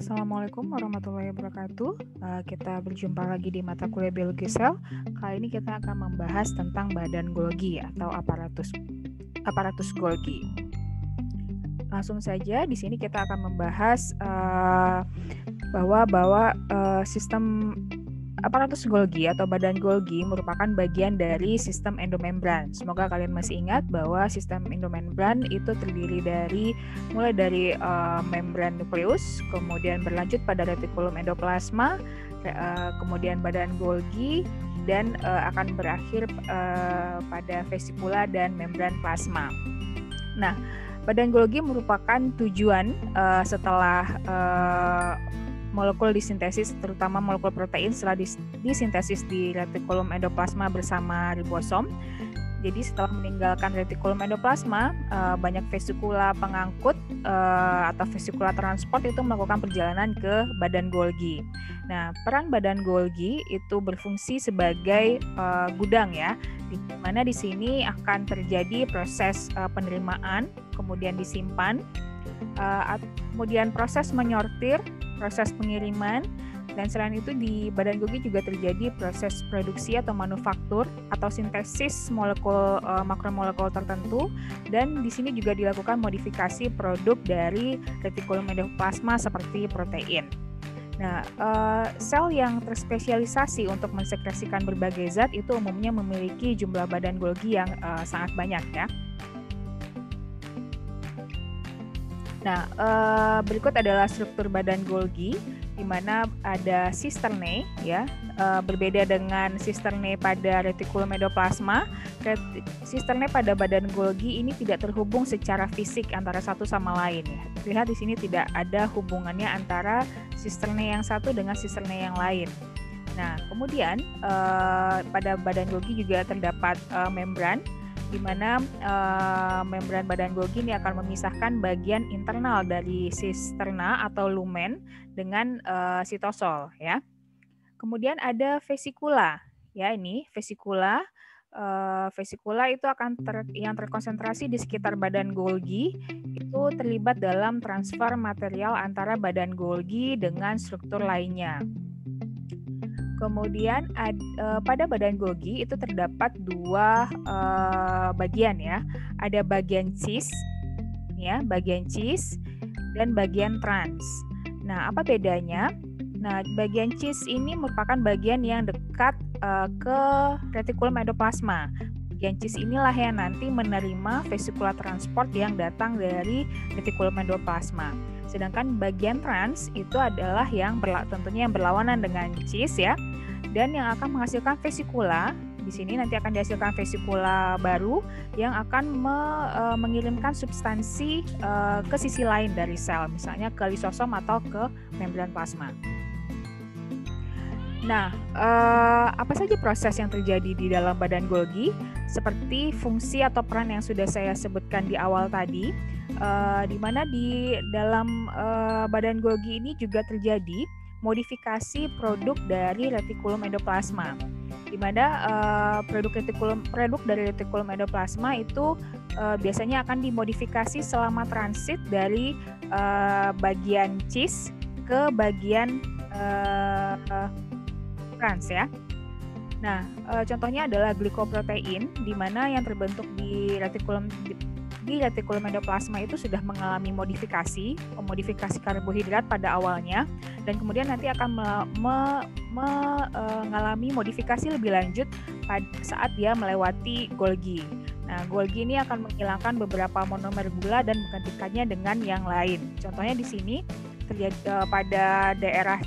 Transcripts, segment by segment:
Assalamualaikum warahmatullahi wabarakatuh. Kita berjumpa lagi di mata kuliah biologi sel. Kali ini kita akan membahas tentang badan Golgi atau aparatus Golgi. Langsung saja di sini kita akan membahas bahwa sistem aparatus Golgi atau badan Golgi merupakan bagian dari sistem endomembran. Semoga kalian masih ingat bahwa sistem endomembran itu terdiri mulai dari membran nukleus, kemudian berlanjut pada retikulum endoplasma, kemudian badan Golgi, dan akan berakhir pada vesikula dan membran plasma. Nah, badan Golgi merupakan tujuan setelah molekul disintesis, terutama molekul protein setelah disintesis di retikulum endoplasma bersama ribosom. Jadi setelah meninggalkan retikulum endoplasma, banyak vesikula pengangkut atau vesikula transport itu melakukan perjalanan ke badan Golgi. Nah, peran badan Golgi itu berfungsi sebagai gudang ya, di mana di sini akan terjadi proses penerimaan, kemudian disimpan, kemudian proses menyortir, proses pengiriman, dan selain itu di badan Golgi juga terjadi proses produksi atau manufaktur atau sintesis molekul makromolekul tertentu, dan di sini juga dilakukan modifikasi produk dari retikulum endoplasma seperti protein. Nah, sel yang terspesialisasi untuk mensekresikan berbagai zat itu umumnya memiliki jumlah badan Golgi yang sangat banyak ya. Nah, berikut adalah struktur badan Golgi, di mana ada sisternae, ya, berbeda dengan sisternae pada retikulum endoplasma. Sisternae pada badan Golgi ini tidak terhubung secara fisik antara satu sama lain. Ya. Lihat di sini tidak ada hubungannya antara sisternae yang satu dengan sisternae yang lain. Nah, kemudian pada badan Golgi juga terdapat membran, di mana membran badan Golgi ini akan memisahkan bagian internal dari sisterna atau lumen dengan sitosol ya. Kemudian ada vesikula. Ya, ini vesikula. Vesikula itu akan yang terkonsentrasi di sekitar badan Golgi itu terlibat dalam transfer material antara badan Golgi dengan struktur lainnya. Kemudian pada badan Golgi itu terdapat dua bagian ya. Ada bagian cis, ya, bagian cis dan bagian trans. Nah, apa bedanya? Nah, bagian cis ini merupakan bagian yang dekat ke retikulum endoplasma. Bagian cis inilah yang nanti menerima vesikula transport yang datang dari retikulum endoplasma. Sedangkan bagian trans itu adalah yang tentunya yang berlawanan dengan cis ya, dan yang akan menghasilkan vesikula. Di sini nanti akan dihasilkan vesikula baru yang akan mengirimkan substansi ke sisi lain dari sel, misalnya ke lisosom atau ke membran plasma. Nah, apa saja proses yang terjadi di dalam badan Golgi? Seperti fungsi atau peran yang sudah saya sebutkan di awal tadi, di mana di dalam badan Golgi ini juga terjadi modifikasi produk dari retikulum endoplasma, di mana produk dari retikulum endoplasma itu biasanya akan dimodifikasi selama transit dari bagian cis ke bagian trans ya. Nah, contohnya adalah glikoprotein, di mana yang terbentuk di retikulum endoplasma itu sudah mengalami modifikasi karbohidrat pada awalnya, dan kemudian nanti akan mengalami modifikasi lebih lanjut pada saat dia melewati Golgi. Nah, Golgi ini akan menghilangkan beberapa monomer gula dan menggantikannya dengan yang lain. Contohnya di sini terjadi pada daerah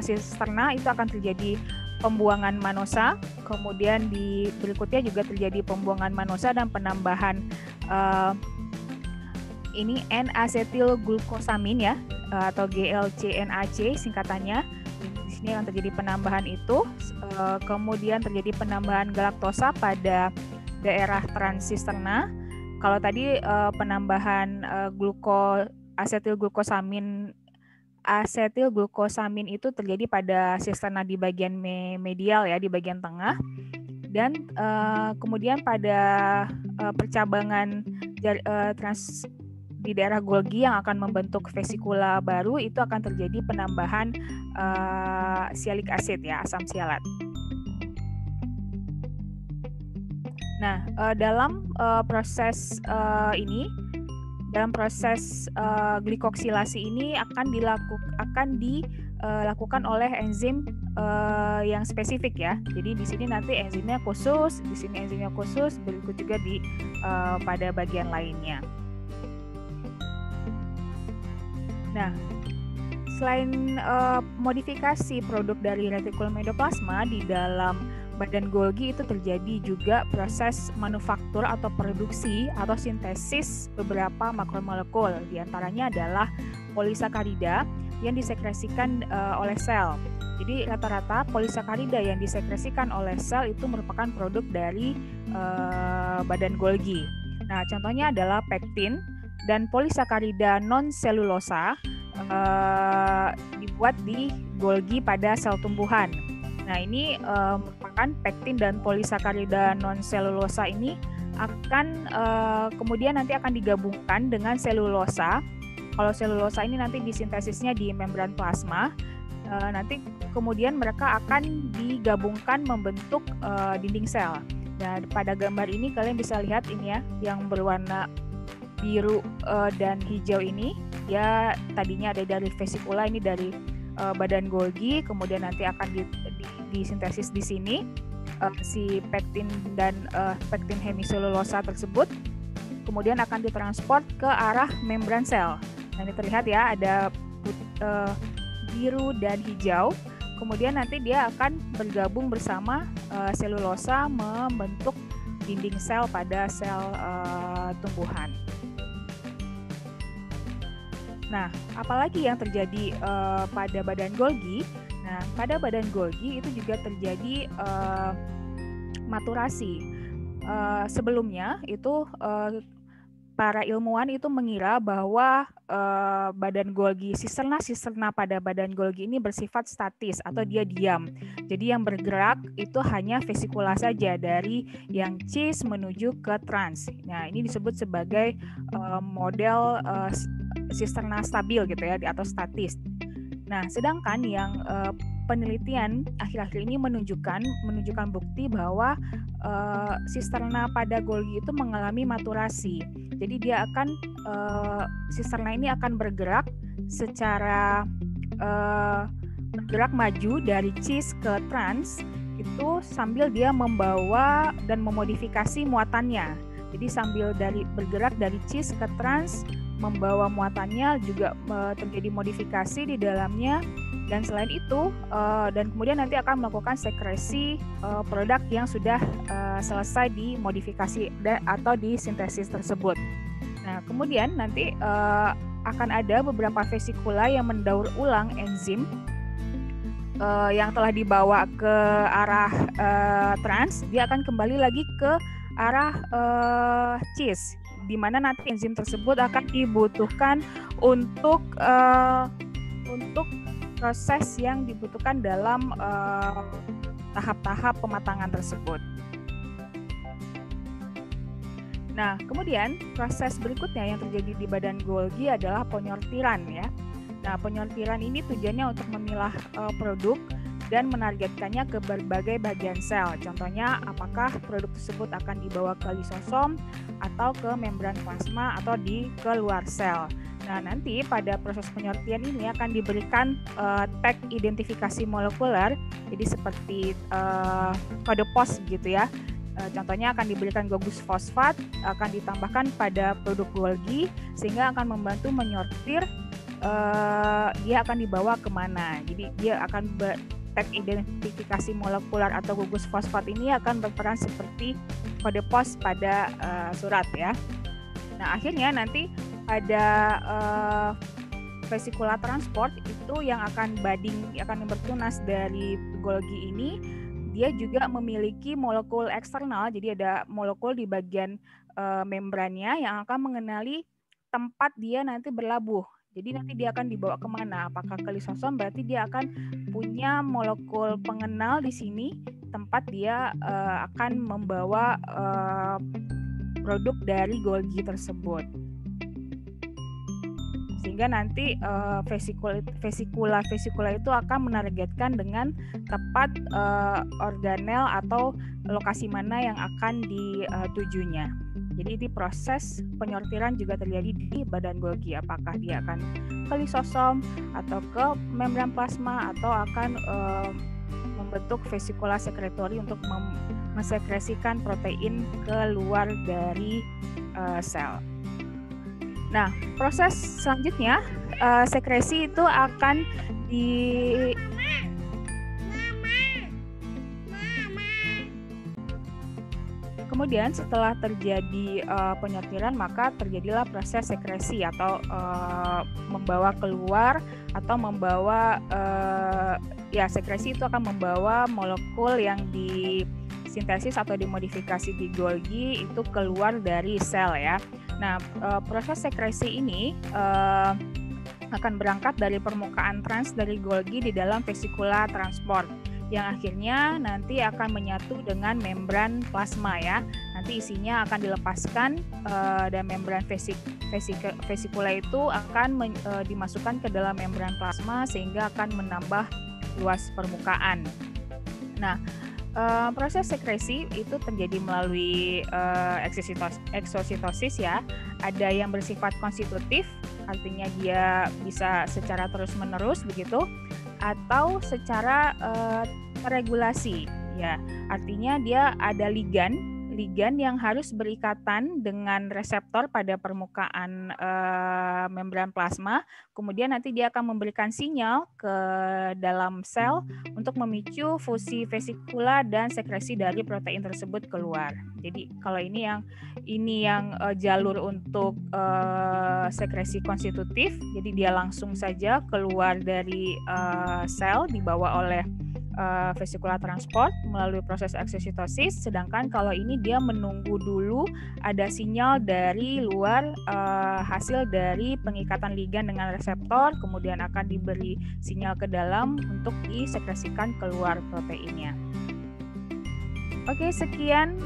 sisterna itu akan terjadi pembuangan manosa, kemudian di berikutnya juga terjadi pembuangan manosa dan penambahan ini N-asetilglukosamin ya, atau GLC-NAC singkatannya. Di sini akan terjadi penambahan itu, kemudian terjadi penambahan galaktosa pada daerah transisterna. Kalau tadi penambahan asetilglukosamin itu terjadi pada sisterna di bagian medial ya, di bagian tengah, dan kemudian pada percabangan di daerah Golgi yang akan membentuk vesikula baru itu akan terjadi penambahan sialic acid ya, asam sialat. Nah, dalam proses glikoksilasi ini akan dilakukan oleh enzim yang spesifik ya. Jadi di sini nanti enzimnya khusus, di sini enzimnya khusus, berikut juga pada bagian lainnya. Nah, selain modifikasi produk dari retikulum endoplasma di dalam badan Golgi itu terjadi juga proses manufaktur atau produksi atau sintesis beberapa makromolekul. Di antaranya adalah polisakarida yang disekresikan oleh sel. Jadi rata-rata polisakarida yang disekresikan oleh sel itu merupakan produk dari badan Golgi. Nah, contohnya adalah pektin dan polisakarida non-selulosa dibuat di Golgi pada sel tumbuhan. Nah, ini merupakan pektin dan polisakarida non-selulosa ini akan kemudian nanti akan digabungkan dengan selulosa. Kalau selulosa ini nanti disintesisnya di membran plasma, nanti kemudian mereka akan digabungkan membentuk dinding sel. Dan pada gambar ini kalian bisa lihat ini ya, yang berwarna biru dan hijau ini, ya tadinya ada dari vesikula, ini dari badan Golgi, kemudian nanti akan disintesis di sini si pektin dan pektin hemiselulosa tersebut, kemudian akan ditransport ke arah membran sel. Nah, ini terlihat ya ada biru dan hijau, kemudian nanti dia akan bergabung bersama selulosa membentuk dinding sel pada sel tumbuhan. Nah, apalagi yang terjadi pada badan Golgi? Nah, pada badan Golgi itu juga terjadi maturasi. Sebelumnya itu para ilmuwan itu mengira bahwa badan Golgi, sisterna pada badan Golgi ini bersifat statis atau dia diam. Jadi yang bergerak itu hanya vesikula saja dari yang cis menuju ke trans. Nah, ini disebut sebagai model sisterna stabil gitu ya, atau statis. Nah, sedangkan yang penelitian akhir-akhir ini menunjukkan bukti bahwa sisterna pada Golgi itu mengalami maturasi. Jadi dia akan sisterna ini akan bergerak secara bergerak maju dari cis ke trans itu sambil dia membawa dan memodifikasi muatannya. Jadi sambil bergerak dari cis ke trans, membawa muatannya juga terjadi modifikasi di dalamnya, dan selain itu dan kemudian nanti akan melakukan sekresi produk yang sudah selesai dimodifikasi atau disintesis tersebut. Nah, kemudian nanti akan ada beberapa vesikula yang mendaur ulang enzim yang telah dibawa ke arah trans, dia akan kembali lagi ke arah cis, di mana nanti enzim tersebut akan dibutuhkan untuk proses yang dibutuhkan dalam tahap-tahap pematangan tersebut. Nah, kemudian proses berikutnya yang terjadi di badan Golgi adalah penyortiran ya. Nah, penyortiran ini tujuannya untuk memilah produk dan menargetkannya ke berbagai bagian sel. Contohnya, apakah produk tersebut akan dibawa ke lisosom atau ke membran plasma atau ke luar sel. Nah, nanti pada proses penyortian ini akan diberikan tag identifikasi molekuler, jadi seperti kode pos gitu ya. Contohnya akan diberikan gugus fosfat, akan ditambahkan pada produk Golgi sehingga akan membantu menyortir dia akan dibawa kemana. Jadi dia akan tag identifikasi molekuler atau gugus fosfat ini akan berperan seperti kode pos pada surat ya. Nah, akhirnya nanti pada vesikula transport itu yang akan bertunas dari Golgi ini, dia juga memiliki molekul eksternal. Jadi ada molekul di bagian membrannya yang akan mengenali tempat dia nanti berlabuh. Jadi nanti dia akan dibawa kemana? Apakah ke lisosom? Berarti dia akan punya molekul pengenal di sini tempat dia akan membawa produk dari Golgi tersebut. sehingga nanti vesikula itu akan menargetkan dengan tepat organel atau lokasi mana yang akan ditujunya. Jadi di proses penyortiran juga terjadi di badan Golgi, apakah dia akan ke lisosom atau ke membran plasma atau akan membentuk vesikula sekretori untuk mensekresikan protein keluar dari sel. Nah, proses selanjutnya sekresi itu akan Kemudian setelah terjadi penyortiran, maka terjadilah proses sekresi atau membawa keluar atau membawa sekresi itu akan membawa molekul yang disintesis atau dimodifikasi di Golgi itu keluar dari sel ya. Nah, proses sekresi ini akan berangkat dari permukaan trans dari Golgi di dalam vesikula transport, yang akhirnya nanti akan menyatu dengan membran plasma ya. Nanti isinya akan dilepaskan dan membran vesikula itu akan dimasukkan ke dalam membran plasma sehingga akan menambah luas permukaan. Nah, proses sekresi itu terjadi melalui eksositosis ya. Ada yang bersifat konstitutif, artinya dia bisa secara terus-menerus begitu, atau secara regulasi ya, artinya dia ada ligan yang harus berikatan dengan reseptor pada permukaan membran plasma, kemudian nanti dia akan memberikan sinyal ke dalam sel untuk memicu fusi vesikula dan sekresi dari protein tersebut keluar. Jadi kalau ini yang jalur untuk sekresi konstitutif, jadi dia langsung saja keluar dari sel dibawa oleh vesikula transport melalui proses eksositosis, sedangkan kalau ini dia menunggu dulu ada sinyal dari luar hasil dari pengikatan ligan dengan reseptor, kemudian akan diberi sinyal ke dalam untuk disekresikan keluar proteinnya. Oke, sekian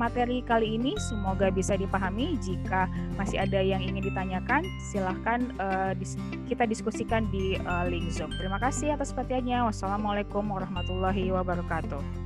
materi kali ini, semoga bisa dipahami. Jika masih ada yang ingin ditanyakan, silahkan kita diskusikan di link Zoom. Terima kasih atas perhatiannya. Wassalamualaikum warahmatullahi wabarakatuh.